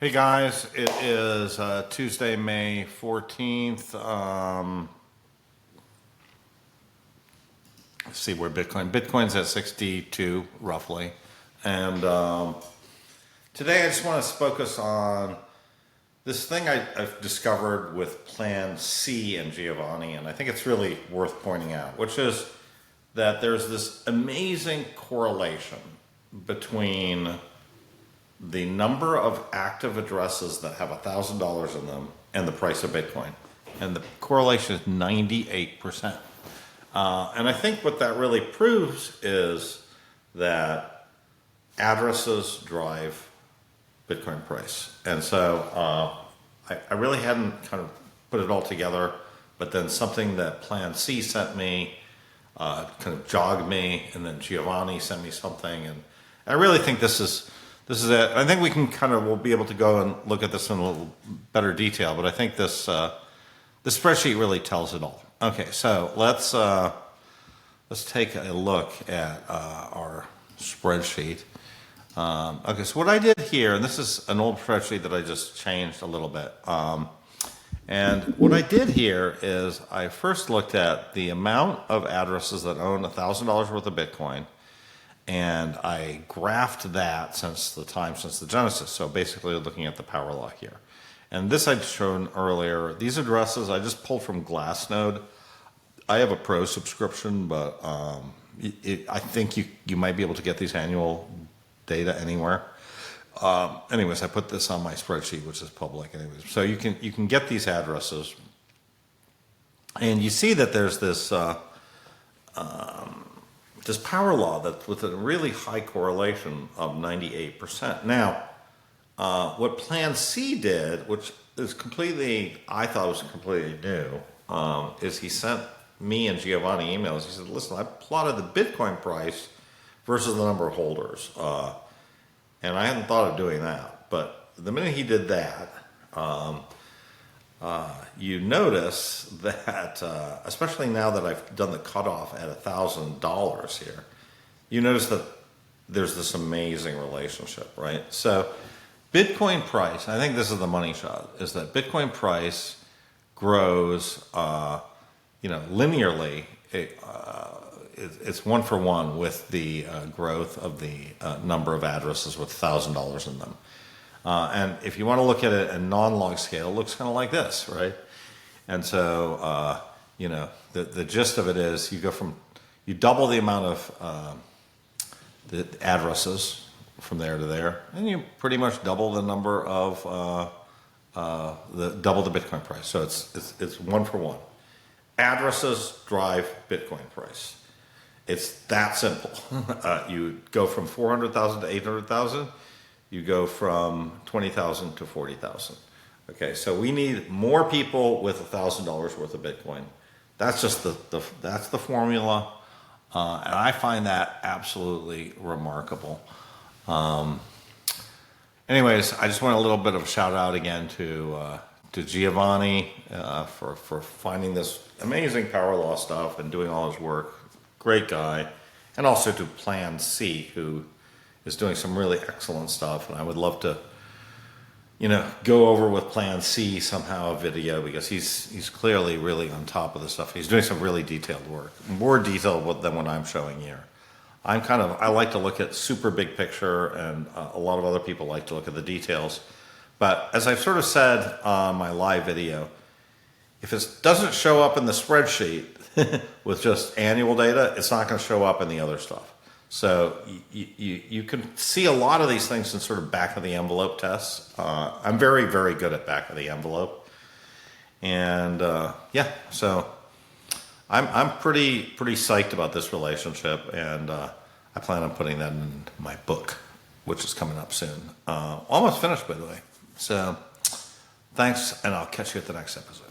Hey guys, it is Tuesday, May 14th. Let's see where Bitcoin's at 62 roughly. And today I just want to focus on this thing I've discovered with Plan C and Giovanni, and I think it's really worth pointing out, which is that there's this amazing correlation between the number of active addresses that have $1,000 in them and the price of Bitcoin. And the correlation is 98%. And I think what that really proves is that addresses drive Bitcoin price. And so I really hadn't kind of put it all together, but then something that Plan C sent me kind of jogged me, and then Giovanni sent me something. And I really think this is it. I think we'll be able to go and look at this in a little better detail, but I think the spreadsheet really tells it all. Okay, so let's take a look at our spreadsheet. Okay, so what I did here, and this is an old spreadsheet that I just changed a little bit. And what I did here is I first looked at the amount of addresses that own $1,000 worth of Bitcoin, and I graphed that since the genesis. So basically looking at the power law here. And this I'd shown earlier. These addresses I just pulled from Glassnode. I have a pro subscription, but I think you might be able to get these annual data anywhere. Anyways, I put this on my spreadsheet, which is public anyways. So you can get these addresses. And you see that there's this power law that with a really high correlation of 98%. Now, what Plan C did, which is I thought was completely new, is he sent me and Giovanni emails. He said, listen, I plotted the Bitcoin price versus the number of holders. And I hadn't thought of doing that. But the minute he did that, you notice that, especially now that I've done the cutoff at $1,000 here, you notice that there's this amazing relationship, right? So Bitcoin price, I think this is the money shot, is that Bitcoin price grows, linearly. It's one for one with the growth of the number of addresses with $1,000 in them. And if you want to look at it in non-log scale, it looks kind of like this, right? And so, the gist of it is you double the amount of the addresses from there to there, and you pretty much double the number of double the Bitcoin price. So it's one for one. Addresses drive Bitcoin price. It's that simple. You go from 400,000 to 800,000. You go from 20,000 to 40,000. Okay, so we need more people with $1,000 worth of Bitcoin. That's just that's the formula, and I find that absolutely remarkable. Anyways, I just want a little bit of a shout out again to Giovanni for finding this amazing power law stuff and doing all his work. Great guy, and also to Plan C, who is doing some really excellent stuff, and I would love to, go over with Plan C somehow a video, because he's clearly really on top of the stuff. He's doing some really detailed work, more detailed than what I'm showing here. I like to look at super big picture, and a lot of other people like to look at the details. But as I've sort of said on my live video, if it doesn't show up in the spreadsheet with just annual data, it's not going to show up in the other stuff. So you can see a lot of these things in sort of back of the envelope tests. I'm very, very good at back of the envelope. And so I'm pretty psyched about this relationship, and I plan on putting that in my book, which is coming up soon. Almost finished, by the way. So thanks, and I'll catch you at the next episode.